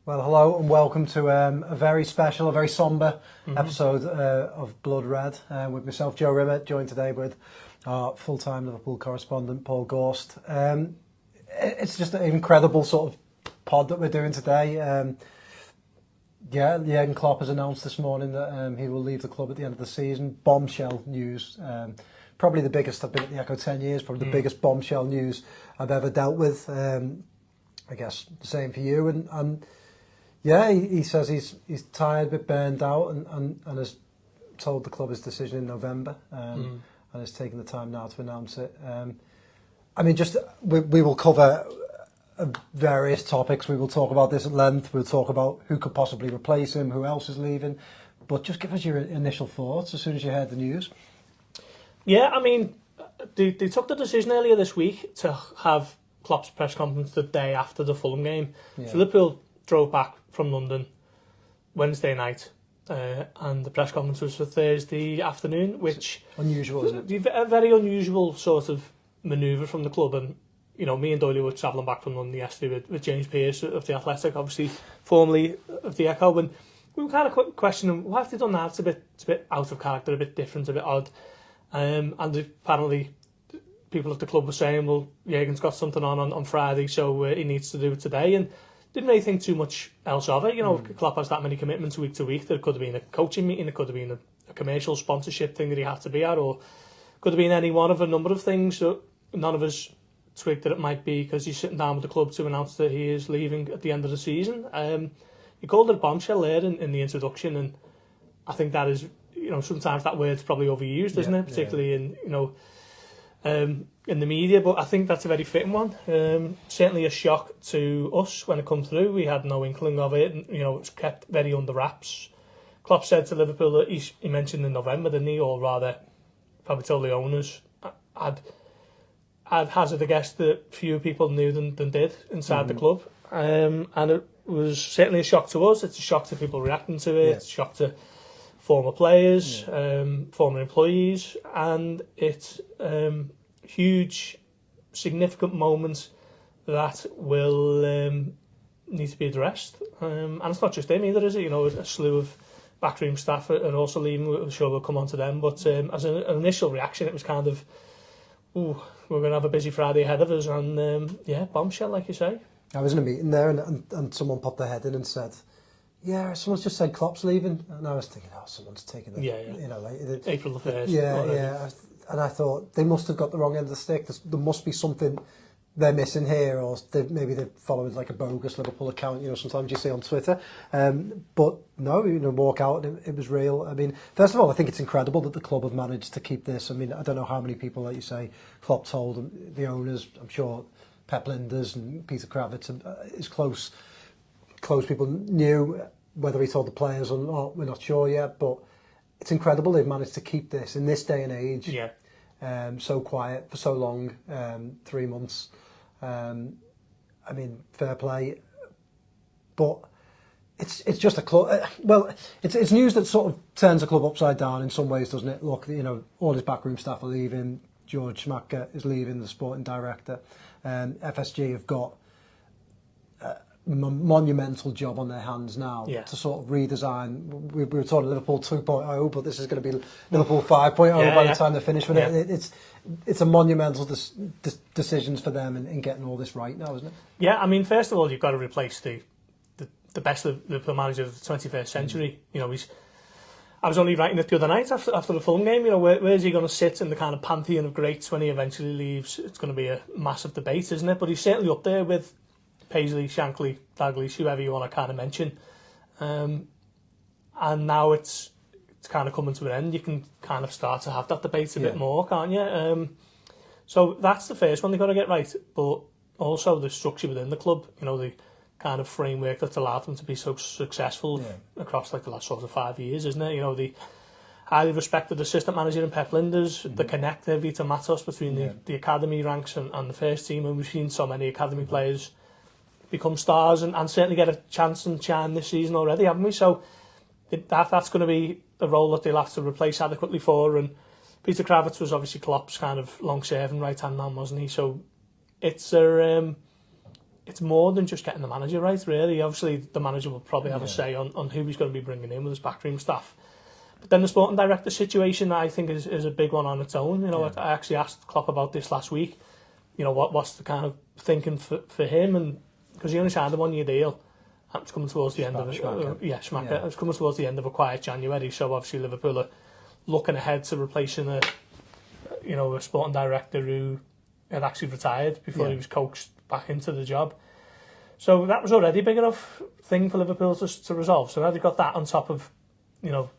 Well, hello and welcome to a very special, a very sombre episode of Blood Red with myself, Joe Rimmer, joined today with our full-time Liverpool correspondent, Paul Gorst. It's just an incredible sort of pod that we're doing today. Jurgen Klopp has announced this morning that he will leave the club at the end of the season. Bombshell news. Probably the biggest. I've been at the Echo 10 years, probably the biggest bombshell news I've ever dealt with. I guess the same for you. And yeah, he says he's tired, a bit burned out, and has told the club his decision in November, and has taken the time now to announce it. I mean, we will cover various topics. We will talk about this at length. We'll talk about who could possibly replace him, who else is leaving. But just give us your initial thoughts as soon as you heard the news. Yeah, I mean, they took the decision earlier this week to have Klopp's press conference the day after the Fulham game. Yeah. So Liverpool drove back from London Wednesday night, and the press conference was for Thursday afternoon, which unusual, isn't it? A very unusual sort of manoeuvre from the club. And you know, me and Doyle were travelling back from London yesterday with James Pearce of the Athletic, obviously formerly of the Echo, and we were kind of questioning why have they done that. It's a bit out of character, a bit different, a bit odd. And apparently people at the club were saying, well, Jurgen's got something on Friday, so he needs to do it today, and didn't really think too much else of it. You know, Klopp has that many commitments week to week. There could have been a coaching meeting, it could have been a commercial sponsorship thing that he had to be at, or could have been any one of a number of things that none of us twigged that it might be, because he's sitting down with the club to announce that he is leaving at the end of the season. He called it a bombshell there in the introduction, and I think that is, you know, sometimes that word's probably overused, isn't it? Particularly in, you know, in the media, but I think that's a very fitting one. Certainly a shock to us when it come through. We had no inkling of it, and, you know, it was kept very under wraps. Klopp said to Liverpool that he mentioned in November, didn't he? Or rather, probably told the owners. I'd hazard a guess that fewer people knew than did inside the club. And it was certainly a shock to us. It's a shock to people reacting to it. It's a shock to former players, former employees, and it's huge, significant moment that will need to be addressed. And it's not just him either, is it? You know, a slew of backroom staff are also leaving. I'm sure we'll come on to them. But as an initial reaction, it was kind of, ooh, we're going to have a busy Friday ahead of us. And bombshell, like you say. I was in a meeting there, and someone popped their head in and said, yeah, someone's just said Klopp's leaving, and I was thinking, someone's taking the, you know, like April the 1st. Yeah. And I thought they must have got the wrong end of the stick. There must be something they're missing here, or maybe they're following like a bogus Liverpool account. You know, sometimes you see on Twitter. But no, you know, walk out, and it was real. I mean, first of all, I think it's incredible that the club have managed to keep this. I mean, I don't know how many people, like you say, Klopp told the owners. I'm sure Pep Linders and Peter Kravitz and his close people knew. Whether he told the players or not, we're not sure yet, but it's incredible they've managed to keep this in this day and age. So quiet for so long, 3 months. I mean, fair play, but it's just a club. Well, it's news that sort of turns the club upside down in some ways, doesn't it? Look, you know, all his backroom staff are leaving. George Schmacker is leaving, the sporting director. FSG have got monumental job on their hands now to sort of redesign. We were talking Liverpool 2.0, but this is going to be Liverpool 5.0 by the time they're finished with it. It's a monumental decisions for them in getting all this right now, isn't it? Yeah, I mean, first of all, you've got to replace the best Liverpool manager of the 21st century. You know, I was only writing it the other night after the Fulham game. You know, where's he going to sit in the kind of pantheon of greats when he eventually leaves? It's going to be a massive debate, isn't it? But he's certainly up there with Paisley, Shankly, Dalglish, whoever you want to kind of mention. And now it's kind of coming to an end. You can kind of start to have that debate a bit more, can't you? So that's the first one they've got to get right. But also the structure within the club, you know, the kind of framework that's allowed them to be so successful across like the last sort of 5 years, isn't it? You know, the highly respected assistant manager in Pep Linders, the connectivity to Matos between the academy ranks and the first team, and we've seen so many academy players become stars and certainly get a chance and shine this season already, haven't we? So that's going to be a role that they'll have to replace adequately for. And Peter Kravitz was obviously Klopp's kind of long-serving right-hand man, wasn't he? So it's it's more than just getting the manager right, really. Obviously, the manager will probably have a say on who he's going to be bringing in with his backroom staff. But then the sporting director situation, I think, is a big one on its own. You know, I actually asked Klopp about this last week. You know, what's the kind of thinking for him, and because he only signed a 1-year deal. It's coming towards the end of Schmacker. It's coming towards the end of a quiet January, so obviously Liverpool are looking ahead to replacing a sporting director who had actually retired before he was coaxed back into the job. So that was already a big enough thing for Liverpool to resolve. So now they've got that on top of, you know,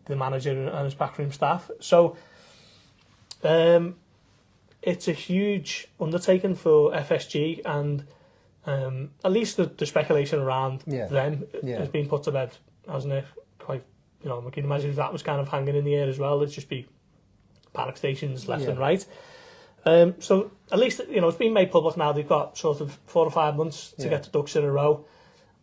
the manager and his backroom staff. So it's a huge undertaking for FSG, and at least the speculation around them has been put to bed, hasn't it? Quite, you know, I can imagine if that was kind of hanging in the air as well, it'd just be panic stations left and right. So at least, you know, it's been made public now. They've got sort of 4 or 5 months to get the ducks in a row.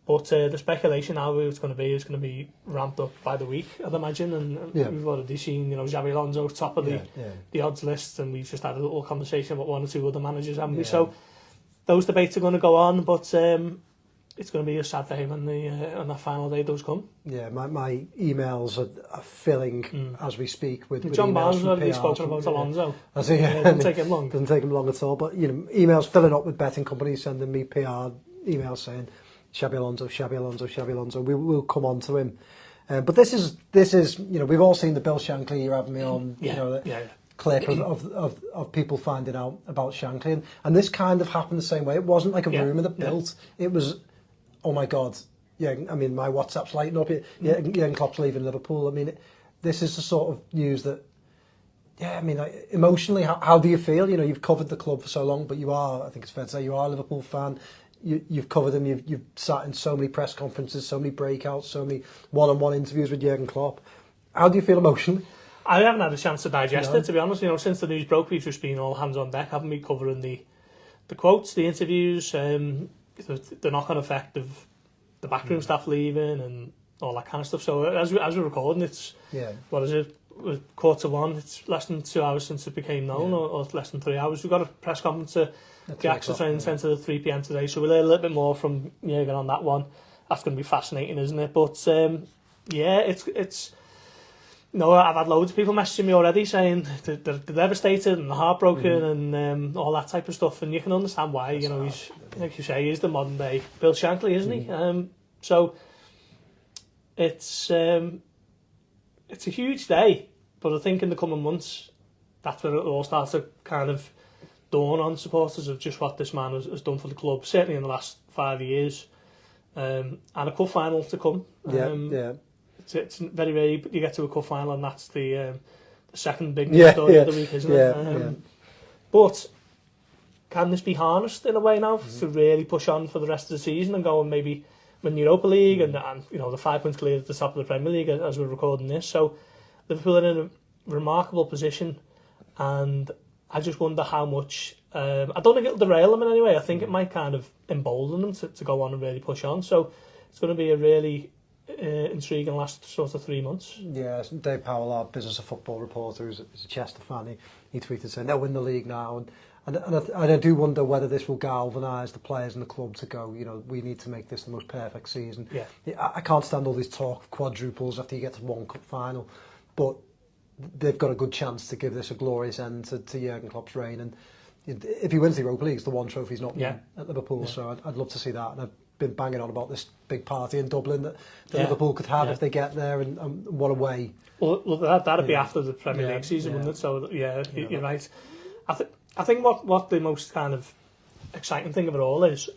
But the speculation now is going to be ramped up by the week, I'd imagine. And we've already seen, you know, Xabi Alonso top of the odds list, and we've just had a little conversation about 1 or 2 other managers, haven't we? So those debates are going to go on, but it's going to be a sad day when on that final day does come. Yeah, my emails are filling as we speak with John emails Barnes from has already PR spoken about Alonso. Has he? It doesn't take him long. Doesn't take him long at all. But, you know, emails filling up with betting companies sending me PR emails saying, Xabi Alonso, Xabi Alonso, Xabi Alonso. We will come on to him. But this is, you know, we've all seen the Bill Shankly you're having me on, clip of people finding out about Shankly. And this kind of happened the same way. It wasn't like a rumour that built. It was, oh my God. Yeah, I mean, my WhatsApp's lighting up. Jurgen Klopp's leaving Liverpool. I mean, this is the sort of news that, I mean, emotionally, how do you feel? You know, you've covered the club for so long, but you are, I think it's fair to say, you are a Liverpool fan. You've covered them. You've sat in so many press conferences, so many breakouts, so many one-on-one interviews with Jurgen Klopp. How do you feel emotionally? I haven't had a chance to digest it, to be honest. You know, since the news broke, we've just been all hands on deck, haven't we, covering the quotes, the interviews, the knock-on effect of the backroom staff leaving and all that kind of stuff. So as we're recording, it's what is it? 1:15. It's less than 2 hours since it became known, or less than 3 hours. We've got a press conference at the AXA Training Centre at 3 p.m. today, so we'll learn a little bit more from Jurgen on that one. That's going to be fascinating, isn't it? But it's. No, I've had loads of people messaging me already saying they're devastated and heartbroken and all that type of stuff, and you can understand why. You know, he's, like you say, he's the modern day Bill Shankly, isn't he? So it's a huge day, but I think in the coming months, that's when it all starts to kind of dawn on supporters of just what this man has done for the club, certainly in the last 5 years, and a cup final to come. It's very rare you get to a cup final, and that's the second big story of the week, isn't it? But can this be harnessed in a way now to really push on for the rest of the season and go and maybe win the Europa League and you know, the 5 points clear at the top of the Premier League as we're recording this? So Liverpool are in a remarkable position, and I just wonder how much. I don't think it'll derail them in any way. I think it might kind of embolden them to go on and really push on. So it's going to be a really intriguing last sort of 3 months. Yeah, Dave Powell, our Business of Football reporter, who's a Chester fan, he tweeted saying they'll win the league now, and I do wonder whether this will galvanise the players in the club to go, you know, we need to make this the most perfect season. I can't stand all this talk of quadruples after you get to one cup final, but they've got a good chance to give this a glorious end to Jurgen Klopp's reign, and if he wins the Europa League, it's the one trophy he's not won at Liverpool, so I'd love to see that. And I've been banging on about this big party in Dublin that Liverpool could have if they get there, and what a way. Well, that'd be after the Premier League season, wouldn't it? So you're right. I think what the most kind of exciting thing of it all is,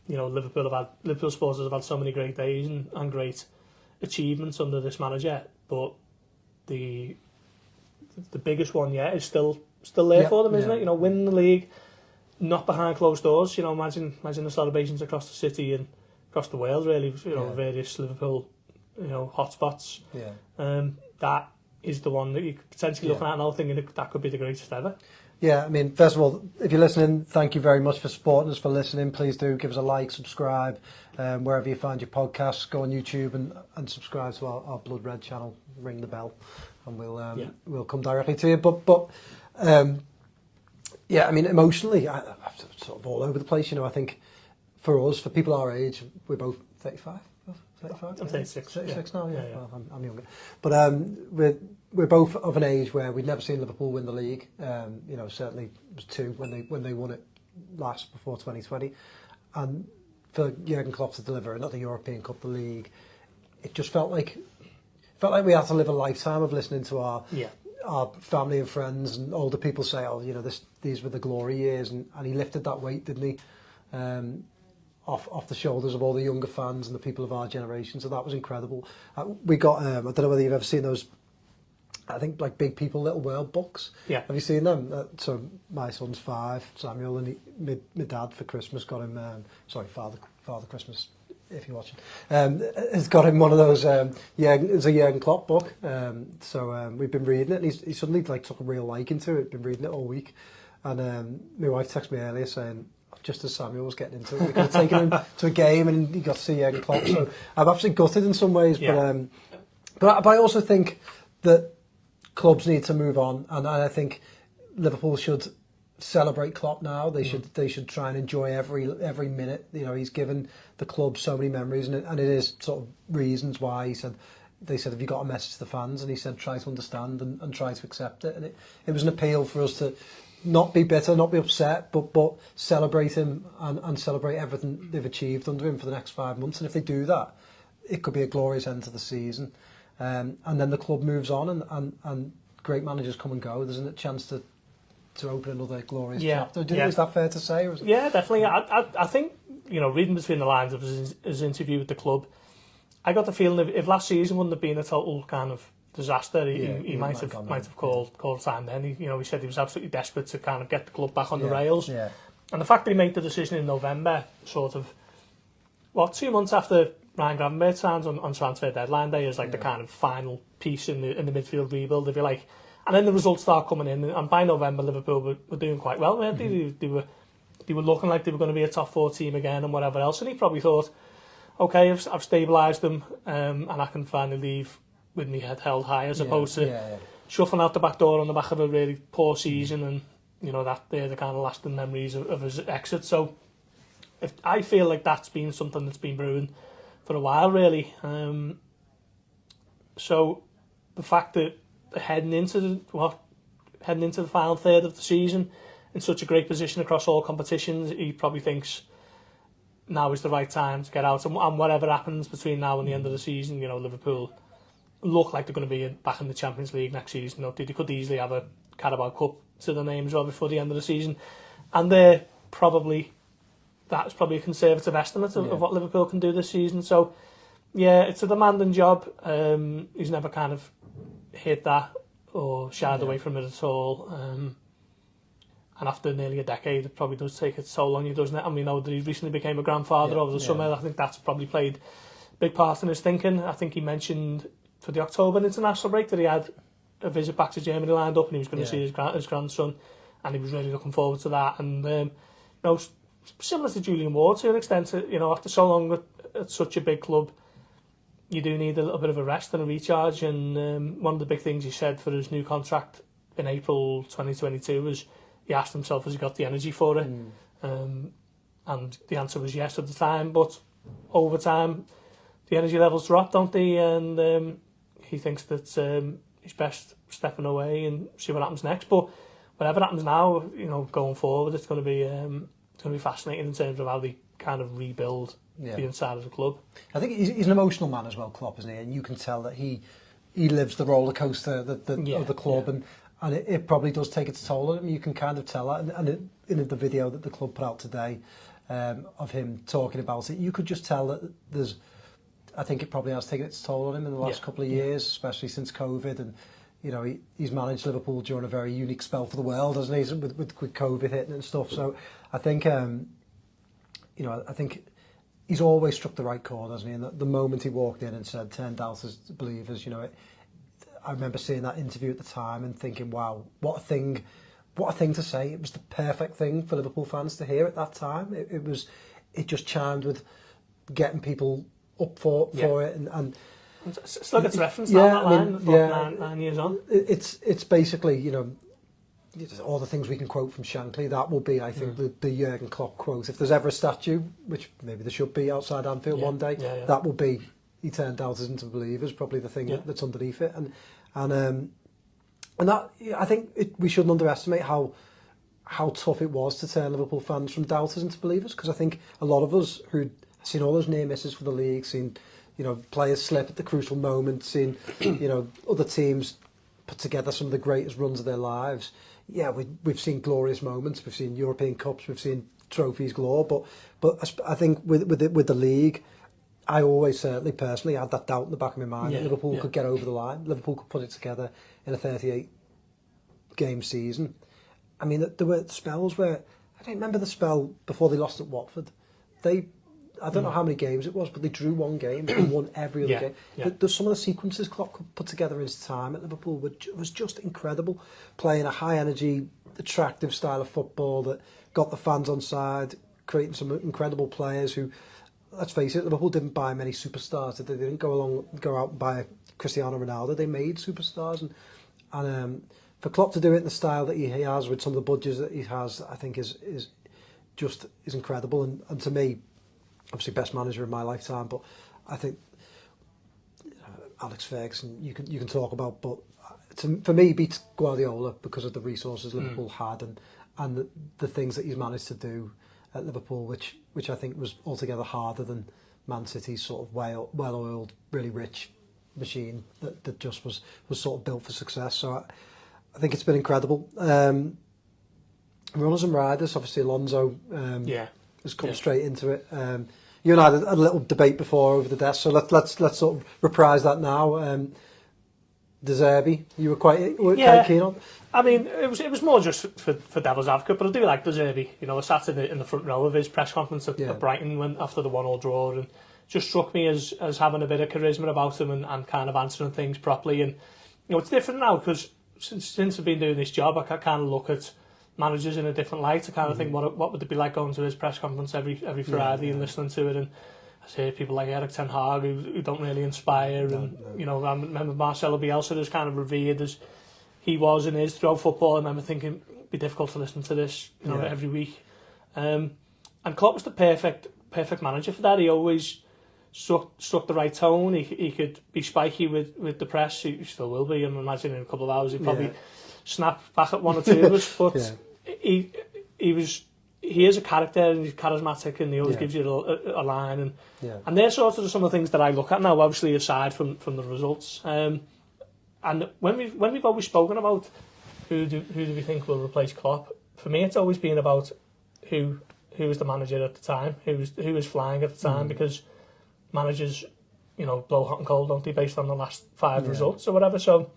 you know, Liverpool supporters have had so many great days and great achievements under this manager, but the biggest one is still there for them, isn't it? You know, winning the league, not behind closed doors. You know, imagine the celebrations across the city and across the world, really. You know, various Liverpool, you know, hotspots. That is the one that you're potentially looking at now, thinking that could be the greatest ever. Yeah, I mean, first of all, if you're listening, thank you very much for supporting us, for listening. Please do give us a like, subscribe, wherever you find your podcasts. Go on YouTube and subscribe to our Blood Red channel. Ring the bell, and we'll come directly to you. But I mean, emotionally, I'm sort of all over the place. You know, I think for us, for people our age, we're both 35. 35? I'm 36. 36 now, yeah. Yeah. Well, I'm younger. But we're both of an age where we'd never seen Liverpool win the league. Certainly it was 2 when they won it last before 2020. And for Jurgen Klopp to deliver not the European Cup, the league, it just felt like we had to live a lifetime of listening to our family and friends and older people say, these were the glory years, and he lifted that weight, didn't he? Off the shoulders of all the younger fans and the people of our generation. So that was incredible. We got, I don't know whether you've ever seen those, I think like Big People, Little World books. Yeah. Have you seen them? So my son's 5, Samuel, and my dad for Christmas got him, Father Christmas, if you're watching, has got him one of those, it's a Jurgen Klopp book. We've been reading it, and he suddenly took a real liking to it. Been reading it all week. And my wife texted me earlier saying, just as Samuel was getting into it, we could have taken him to a game and he got to see Jurgen Klopp. So I'm absolutely gutted in some ways, but I also think that clubs need to move on, and I think Liverpool should celebrate Klopp now. They should try and enjoy every minute. He's given the club so many memories, and it is sort of reasons why they said, have you got a message to the fans? And he said, try to understand and try to accept it. And it was an appeal for us to not be bitter, not be upset, but celebrate him and celebrate everything they've achieved under him for the next 5 months. And if they do that, it could be a glorious end to the season. And then the club moves on, and great managers come and go. There's a chance to open another glorious chapter. Is that fair to say? Or is it... Yeah, definitely. I think, reading between the lines of his interview with the club, I got the feeling if last season wouldn't have been a total kind of disaster, he might have called time then. He said he was absolutely desperate to kind of get the club back on the rails. Yeah. And the fact that he made the decision in November, sort of, 2 months after Ryan Gravenberch signed on transfer deadline day, is the kind of final piece in the midfield rebuild, if you like. And then the results start coming in, and by November Liverpool were doing quite well, weren't they? They were looking like they were going to be a top 4 team again and whatever else. And he probably thought, okay, I've stabilised them, and I can finally leave with my head held high, as opposed to shuffling out the back door on the back of a really poor season, and that they're the kind of lasting memories of his exit. So I feel like that's been something that's been brewing for a while, really. So the fact that heading into the final third of the season in such a great position across all competitions, he probably thinks now is the right time to get out, and whatever happens between now and the end of the season, Liverpool look like they're going to be back in the Champions League next season. They could easily have a Carabao Cup to their name as well before the end of the season, and that's probably a conservative estimate of what Liverpool can do this season. So yeah, it's a demanding job. He's never kind of hit that or shied away from it at all. And after nearly a decade, it probably does take its toll on you, doesn't it? And we know that he recently became a grandfather over the summer. I think that's probably played a big part in his thinking. I think he mentioned for the October international break that he had a visit back to Germany lined up, and he was going to see his grandson, and he was really looking forward to that. And similar to Julian Ward to an extent, after so long at such a big club, you do need a little bit of a rest and a recharge. And one of the big things he said for his new contract in April 2022 was he asked himself, has he got the energy for it? And the answer was yes at the time, but over time the energy levels drop, don't they? And he thinks that he's best stepping away and see what happens next. But whatever happens now, going forward, it's going to be fascinating in terms of how they kind of rebuild the inside of the club. I think he's an emotional man as well, Klopp, isn't he? And you can tell that he lives the roller coaster of the club, and it probably does take its toll on him. You can kind of tell that, and in the video that the club put out today of him talking about it, you could just tell that I think it probably has taken its toll on him in the last couple of years, especially since COVID. And he's managed Liverpool during a very unique spell for the world, hasn't he? With COVID hitting and stuff. So I think I think he's always struck the right chord, hasn't he? And the moment he walked in and said 10 doubters to believers, I remember seeing that interview at the time and thinking, wow, what a thing to say. It was the perfect thing for Liverpool fans to hear at that time. It just chimed with getting people up for it, and still gets referenced on that line. 9 years on. It's basically all the things we can quote from Shankly, that will be, I think, the Jurgen Klopp quote. If there's ever a statue, which maybe there should be outside Anfield one day, that will be, he turned doubters into believers, probably the thing that's underneath it. And that, I think we shouldn't underestimate how tough it was to turn Liverpool fans from doubters into believers, because I think a lot of us who'd seen all those near misses for the league, seen players slip at the crucial moment, seen other teams put together some of the greatest runs of their lives. Yeah, we've seen glorious moments, we've seen European Cups, we've seen trophies galore, but I think with the league, I always certainly personally had that doubt in the back of my mind that Liverpool could get over the line, Liverpool could put it together in a 38 game season. I mean, there were spells where, I don't remember the spell before they lost at Watford. I don't know how many games it was, but they drew one game and won every other game. Yeah. Some of the sequences Klopp could put together in his time at Liverpool was just incredible. Playing a high energy, attractive style of football that got the fans on side, creating some incredible players who, let's face it, Liverpool didn't buy many superstars. They didn't go out and buy Cristiano Ronaldo. They made superstars, and for Klopp to do it in the style that he has with some of the budgets that he has, I think is incredible. And to me, obviously best manager of my lifetime, but I think Alex Ferguson you can talk about, but for me he beats Guardiola because of the resources Liverpool had and the things that he's managed to do at Liverpool, which I think was altogether harder than Man City's sort of well-oiled, really rich machine that just was sort of built for success. So I think it's been incredible. Runners and riders, obviously Alonso has come straight into it. You and I had a little debate before over the desk, so let's sort of reprise that now. De Zerbi, you were quite keen on. I mean, it was more just for devil's advocate, but I do like De Zerbi. I sat in the front row of his press conference at Brighton after the 1-1 draw, and just struck me as having a bit of charisma about him and kind of answering things properly. And it's different now because since I've been doing this job, I kind of look at managers in a different light. I kind of think, what would it be like going to his press conference every Friday and listening to it? And I see people like Erik ten Hag who don't really inspire. I remember Marcelo Bielsa as kind of revered as he was and is throughout football. I remember thinking it'd be difficult to listen to this, every week. And Klopp was the perfect manager for that. He always struck the right tone. He could be spiky with the press. He still will be. I'm imagining in a couple of hours he'd probably snap back at one or two of us. But he is a character and he's charismatic and he always gives you a line and they're sort of some of the things that I look at now, obviously aside from the results. And when we've always spoken about who do we think will replace Klopp, for me it's always been about who was the manager at the time, who was flying at the time, because managers, blow hot and cold, don't they, based on the last 5 results or whatever. So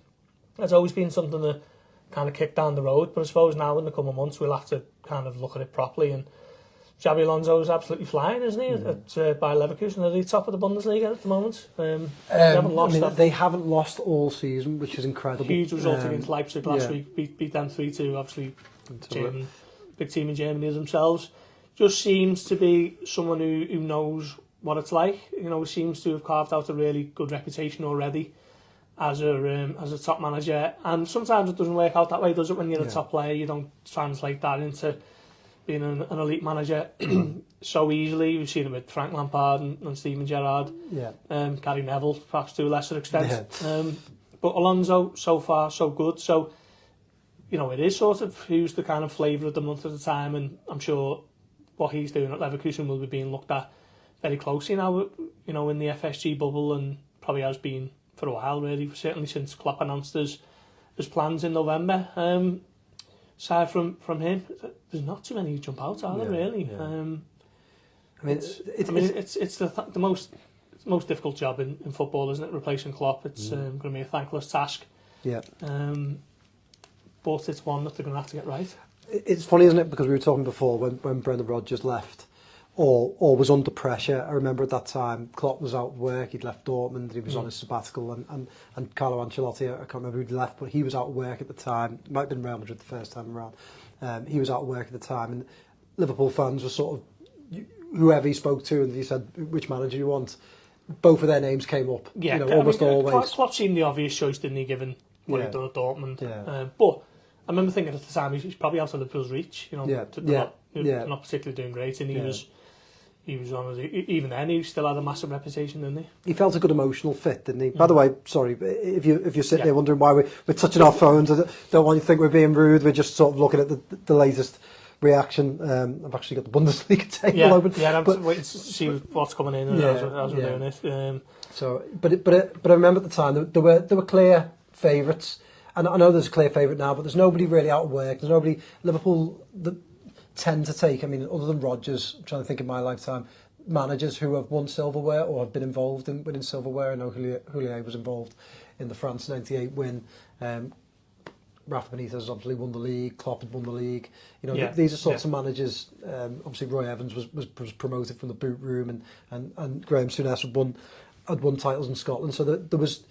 it's always been something that kind of kicked down the road, but I suppose now in the coming months we'll have to kind of look at it properly. And Xabi Alonso is absolutely flying, isn't he? At Bayer Leverkusen, are they top of the Bundesliga at the moment? They haven't lost all season, which is incredible. Huge result against Leipzig last week, beat them 3-2. Obviously, big team in Germany themselves. Just seems to be someone who knows what it's like. Seems to have carved out a really good reputation already as a top manager, and sometimes it doesn't work out that way, does it? When you're a top player, you don't translate that into being an elite manager so easily. We've seen it with Frank Lampard and Steven Gerrard, Gary Neville, perhaps to a lesser extent. But Alonso, so far, so good. So, it is sort of who's the kind of flavour of the month at the time, and I'm sure what he's doing at Leverkusen will be being looked at very closely now, in the FSG bubble, and probably has been for a while, really, certainly since Klopp announced his plans in November. Aside from him, there's not too many who jump out, are there, really? It's the most difficult job in football, isn't it, replacing Klopp? It's going to be a thankless task. But it's one that they're going to have to get right. It's funny, isn't it, because we were talking before when Brendan Rodgers left, or was under pressure. I remember at that time Klopp was out of work, he'd left Dortmund, he was on his sabbatical, and Carlo Ancelotti, I can't remember who'd left, but he was out of work at the time. It might have been Real Madrid the first time around. He was out of work at the time, and Liverpool fans were sort of, whoever he spoke to, and he said, which manager you want? Both of their names came up, almost always. Klopp seemed the obvious choice, didn't he, given what he'd done at Dortmund. But I remember thinking at the time he's probably out of Liverpool's reach. You know, they're not particularly doing great, and he was on. Even then, he still had a massive reputation, didn't he? He felt a good emotional fit, didn't he? By the way, sorry, if you're sitting there wondering why we're touching our phones, I don't want you to think we're being rude. We're just sort of looking at the latest reaction. I've actually got the Bundesliga table open. Yeah, I'm waiting to see what's coming in as we're doing it. But I remember at the time there were clear favourites, and I know there's a clear favourite now, but there's nobody really out of work. There's nobody. Liverpool that tend to take. I mean, other than Rodgers, I'm trying to think in my lifetime, managers who have won silverware or have been involved in winning silverware. I know Houllier was involved in the France '98 win. Rafa Benitez obviously won the league. Klopp had won the league. You know, these are sorts of managers. Obviously, Roy Evans was promoted from the boot room, and Graham Souness had won titles in Scotland. So there was.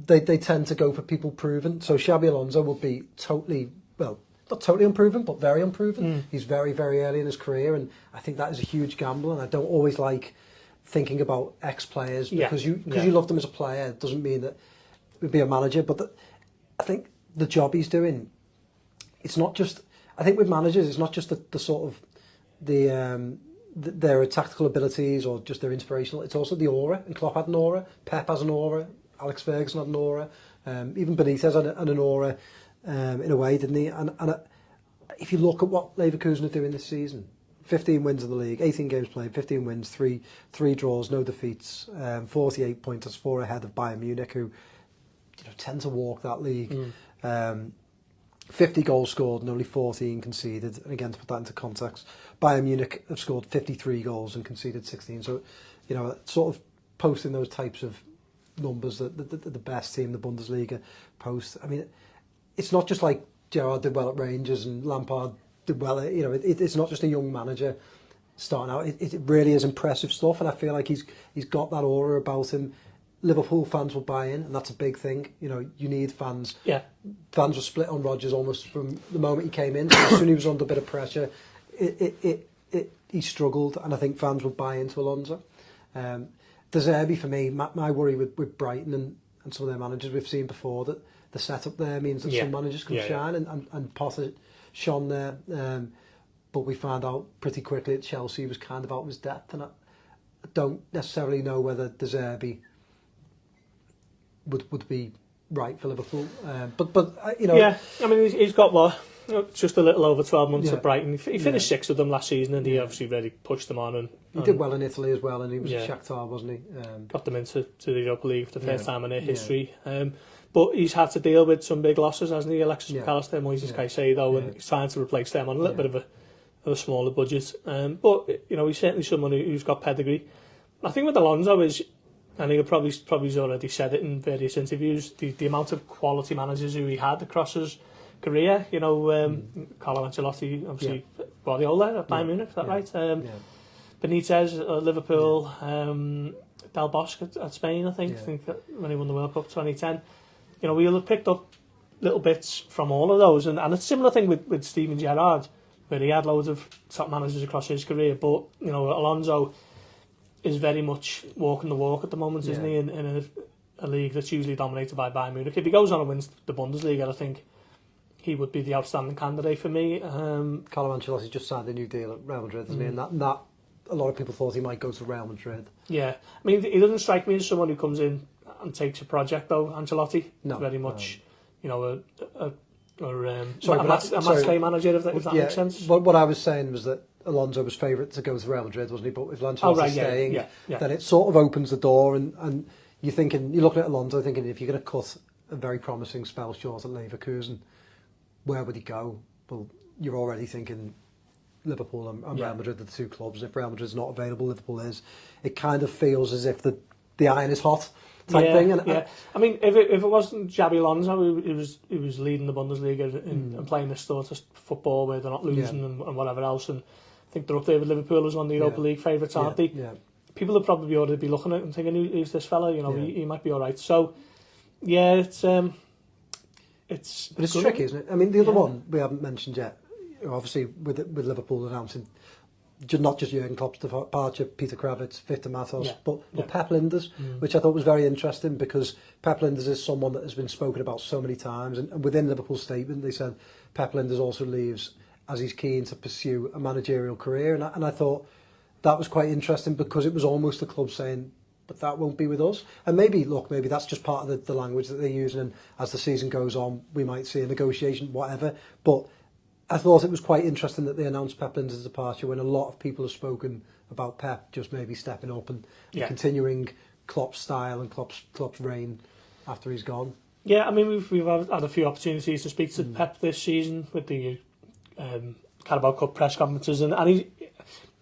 They tend to go for people proven. So Xabi Alonso would be not totally unproven, but very unproven. He's very, very early in his career, and I think that is a huge gamble. And I don't always like thinking about ex-players because you love them as a player. It doesn't mean that he'd be a manager. But I think the job he's doing, it's not just. I think with managers, it's not just the sort of their tactical abilities or just their inspirational. It's also the aura. And Klopp had an aura. Pep has an aura. Alex Ferguson had an aura. Even Benitez had an aura in a way, didn't he? And if you look at what Leverkusen are doing this season, 15 wins in the league, 18 games played, 15 wins, three draws, no defeats, 48 points, that's 4 ahead of Bayern Munich, who tend to walk that league. 50 goals scored and only 14 conceded. And again, to put that into context, Bayern Munich have scored 53 goals and conceded 16. So, sort of posting those types of numbers that the best team, the Bundesliga, post. I mean, it's not just like Gerrard did well at Rangers and Lampard did well at, it's not just a young manager starting out. It really is impressive stuff, and I feel like he's got that aura about him. Liverpool fans will buy in, and that's a big thing. You need fans. Yeah. Fans were split on Rodgers almost from the moment he came in. So as soon as he was under a bit of pressure, he struggled, and I think fans will buy into Alonso. De Zerbi, for me, my worry with Brighton and some of their managers we've seen before, that the setup there means that some managers can shine, and Potter shone there. But we found out pretty quickly that Chelsea was kind of out of his depth, and I don't necessarily know whether De Zerbi would be right for Liverpool. Yeah, I mean, he's got just a little over 12 months at Brighton. He finished 6th of them last season, and he obviously really pushed them on. And he did well in Italy as well, and he was at Shakhtar, wasn't he? Got them into the Europa League for the first time in their history. But he's had to deal with some big losses, hasn't he? Alexis McAllister, Moises Caicedo, and he's trying to replace them on a little bit of a smaller budget. But he's certainly someone who's got pedigree. I think with Alonso is, and he probably already said it in various interviews, the amount of quality managers who he had across his career. Carlo Ancelotti, obviously Guardiola at Bayern Munich, is that right? Benitez at Liverpool, Del Bosque at Spain, I think when he won the World Cup 2010. We'll have picked up little bits from all of those, and it's a similar thing with Steven Gerrard, where he had loads of top managers across his career, but Alonso is very much walking the walk at the moment, isn't he, in a league that's usually dominated by Bayern Munich. If he goes on and wins the Bundesliga, I think he would be the outstanding candidate for me. Carlo Ancelotti just signed a new deal at Real Madrid, hasn't he? And that a lot of people thought he might go to Real Madrid. Yeah, I mean, he doesn't strike me as someone who comes in and takes a project, though. Ancelotti, very much, a match day manager, if that makes sense. What I was saying was that Alonso was favourite to go to Real Madrid, wasn't he? But if Ancelotti's staying, then it sort of opens the door, and you're looking at Alonso thinking, if you're going to cut a very promising spell short at Leverkusen, where would he go? Well, you're already thinking Liverpool and Real Madrid are the two clubs. If Real Madrid's not available, Liverpool is. It kind of feels as if the iron is hot type thing. And, I mean, if it wasn't Xabi Alonso who was leading the Bundesliga and playing this sort of football where they're not losing and whatever else, and I think they're up there with Liverpool as one of the Europa League favourites, aren't they? Yeah. People would probably already be looking at it and thinking, who's this fella? He might be all right. So, it's tricky, isn't it? I mean, the other one we haven't mentioned yet, obviously with Liverpool announcing not just Jurgen Klopp's departure, Peter Kravic, Victor Matos, but Pep Linders, which I thought was very interesting, because Pep Linders is someone that has been spoken about so many times, and within Liverpool's statement they said Pep Lijnders also leaves as he's keen to pursue a managerial career. And I thought that was quite interesting because it was almost the club saying, but that won't be with us. And maybe that's just part of the language that they're using. And as the season goes on, we might see a negotiation, whatever. But I thought it was quite interesting that they announced Pep Lijnders' departure when a lot of people have spoken about Pep just maybe stepping up and continuing Klopp's style and Klopp's reign after he's gone. Yeah, I mean, we've had a few opportunities to speak to Pep this season with the Carabao Cup press conferences, and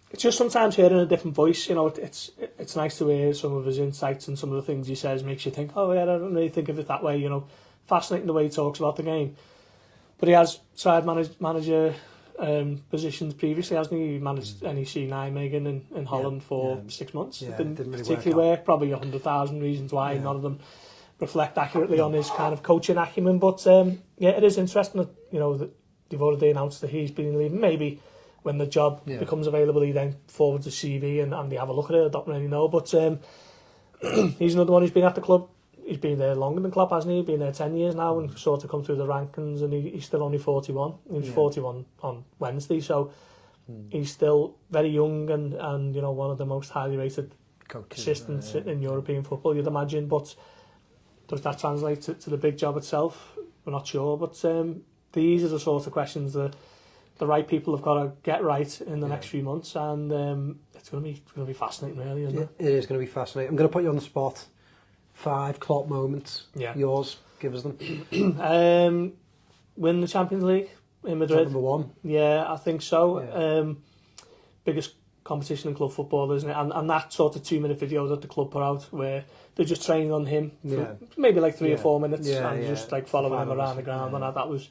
it's just sometimes hearing a different voice. You know, it's nice to hear some of his insights, and some of the things he says makes you think, oh yeah, I don't really think of it that way. You know, fascinating the way he talks about the game. But he has tried manager positions previously, hasn't he? He managed NEC Nijmegen in Holland for 6 months. Yeah, it didn't really particularly work. Probably 100,000 reasons why. None of them reflect accurately on his kind of coaching acumen. But it is interesting that, you know, that they've already announced that he's been leaving. Maybe when the job becomes available, he then forwards a CV and they have a look at it. I don't really know. But he's another one who's been at the club. He's been there longer than Klopp, hasn't he? He's been there 10 years now and sort of come through the rankings, and he's still only 41. He was 41 on Wednesday, so he's still very young and you know, one of the most highly rated assistants in European football, you'd imagine. But does that translate to the big job itself? We're not sure. But these are the sort of questions that the right people have got to get right in the next few months, and it's going to be fascinating, really, isn't it? It is going to be fascinating. I'm going to put you on the spot. 5 Klopp moments. Yeah. Yours. Give us them. Win the Champions League in Madrid. Number 1. Yeah, I think so. Yeah. Biggest competition in club football, isn't it? And that sort of 2-minute video that the club put out where they're just training on him for maybe like 3 or 4 minutes and just like following him around the ground, and that was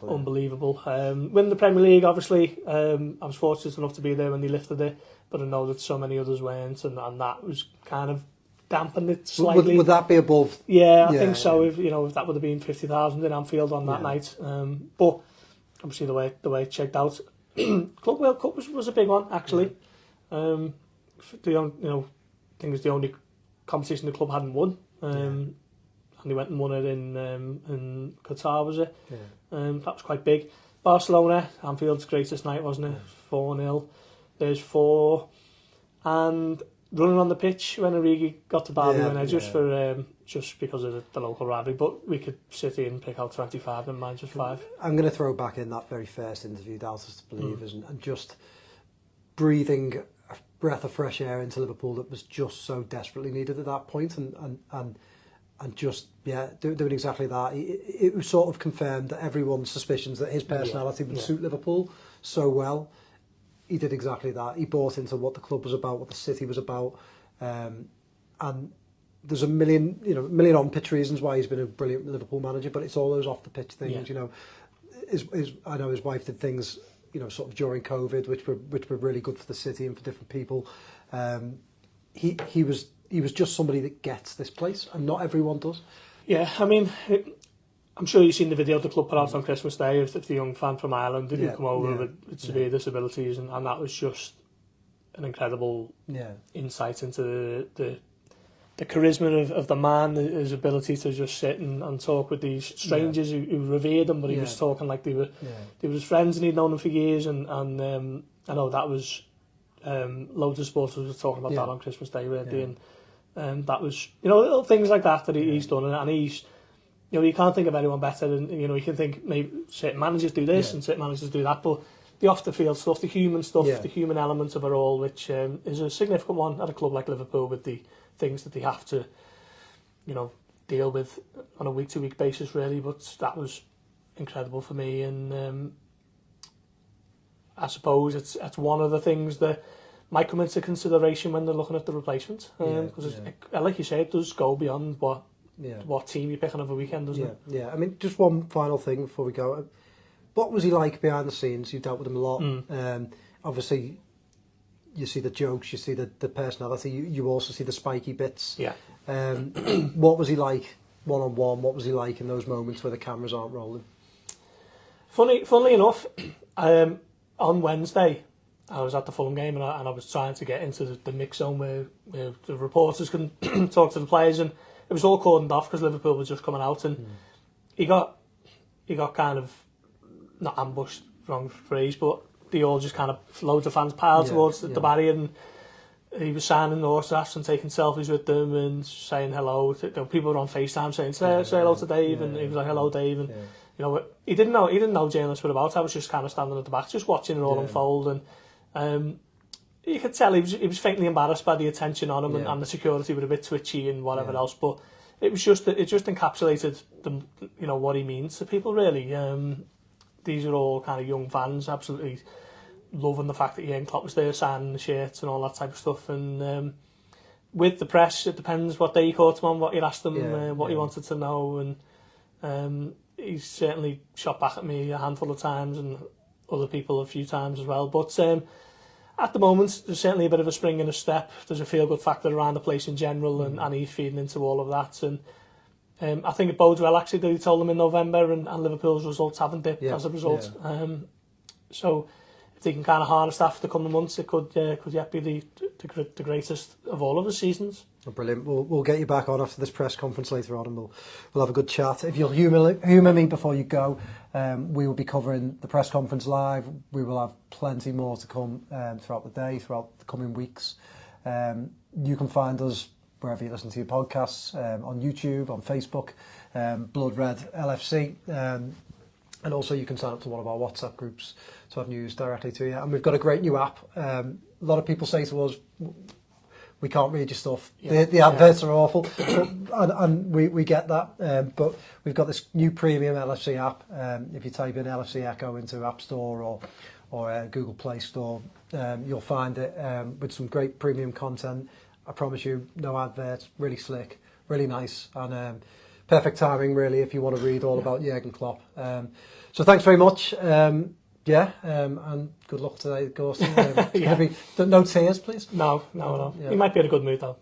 unbelievable. Win the Premier League, obviously. I was fortunate enough to be there when they lifted it, but I know that so many others weren't, and that was kind of dampened it slightly. Would that be above? Yeah, I think so. If that would have been 50,000 in Anfield on that night, but obviously the way it checked out. Club World Cup was a big one, actually. I think it's the only competition the club hadn't won, and they went and won it in Qatar, was it? That was quite big. Barcelona, Anfield's greatest night, wasn't it? 4-0. There's 4, and running on the pitch when Origi got the Derby winner, just because of the local rivalry. But we could sit here and pick out 25 and mine just 5. I'm going to throw back in that very first interview, Doubters to Believers, and just breathing a breath of fresh air into Liverpool that was just so desperately needed at that point, and just doing exactly that. It was sort of confirmed that everyone's suspicions that his personality would suit Liverpool so well. He did exactly that. He bought into what the club was about, what the city was about, and there's a million on-pitch reasons why he's been a brilliant Liverpool manager, but it's all those off-the-pitch things. You know, I know his wife did things, you know, sort of during COVID, which were really good for the city and for different people. He was just somebody that gets this place, and not everyone does. Yeah, I mean, I'm sure you've seen the video the club put out on Christmas Day of the young fan from Ireland who come over with severe disabilities, and that was just an incredible insight into the charisma of the man, his ability to just sit and talk with these strangers who revered him, but he was talking like they were his friends and he'd known them for years, and I know that was loads of supporters were talking about that on Christmas Day, really, and that was, you know, little things like that he's done, and he's, you know, you can't think of anyone better than, you know, you can think maybe certain managers do this and certain managers do that, but the off-the-field stuff, the human stuff, the human elements of it all, which is a significant one at a club like Liverpool with the things that they have to, you know, deal with on a week-to-week basis, really. But that was incredible for me, and I suppose it's one of the things that might come into consideration when they're looking at the replacement, because like you say, it does go beyond what team you're picking over a weekend, doesn't it? Yeah. I mean, just one final thing before we go. What was he like behind the scenes? You dealt with him a lot. Obviously, you see the jokes, you see the personality, you also see the spiky bits. Yeah. What was he like one-on-one? What was he like in those moments where the cameras aren't rolling? Funnily enough, on Wednesday, I was at the Fulham game and I was trying to get into the mix zone where the reporters can talk to the players, and it was all cordoned off because Liverpool was just coming out, and he got kind of not ambushed, wrong phrase, but they all just kind of, loads of fans piled towards the barrier, and he was signing autographs and taking selfies with them and saying hello. People were on FaceTime saying, say hello to Dave, and he was like, hello Dave, and you know, he didn't know journalists were about. I was just kind of standing at the back, just watching it all unfold, and you could tell he was faintly embarrassed by the attention on him, and the security were a bit twitchy and whatever else, but it just encapsulated what he means to people, really. These are all kind of young fans, absolutely loving the fact that Jurgen Klopp was there signing the shirts and all that type of stuff. And with the press, it depends what day you caught him on, what you asked them, what you wanted to know. And he's certainly shot back at me a handful of times, and other people a few times as well. But at the moment, there's certainly a bit of a spring in his step. There's a feel-good factor around the place in general, and he's feeding into all of that. And I think it bodes well, actually, that he told them in November, and Liverpool's results haven't dipped as a result. So if they can kind of harness that for the coming months, it could yet be the greatest of all of the seasons. Oh, brilliant. We'll get you back on after this press conference later on, and we'll have a good chat. If you'll humour me before you go, we will be covering the press conference live. We will have plenty more to come throughout the day, throughout the coming weeks. You can find us wherever you listen to your podcasts, on YouTube, on Facebook, Blood Red LFC, and also you can sign up to one of our WhatsApp groups to have news directly to you. And we've got a great new app. A lot of people say to us, we can't read your stuff. The adverts are awful, and we get that. But we've got this new premium LFC app. If you type in LFC Echo into App Store or Google Play Store, you'll find it with some great premium content. I promise you, no adverts, really slick, really nice, and perfect timing, really, if you want to read all about Jurgen Klopp. So thanks very much. And good luck today, Gorson. No tears, please. No. He might be in a good mood, though.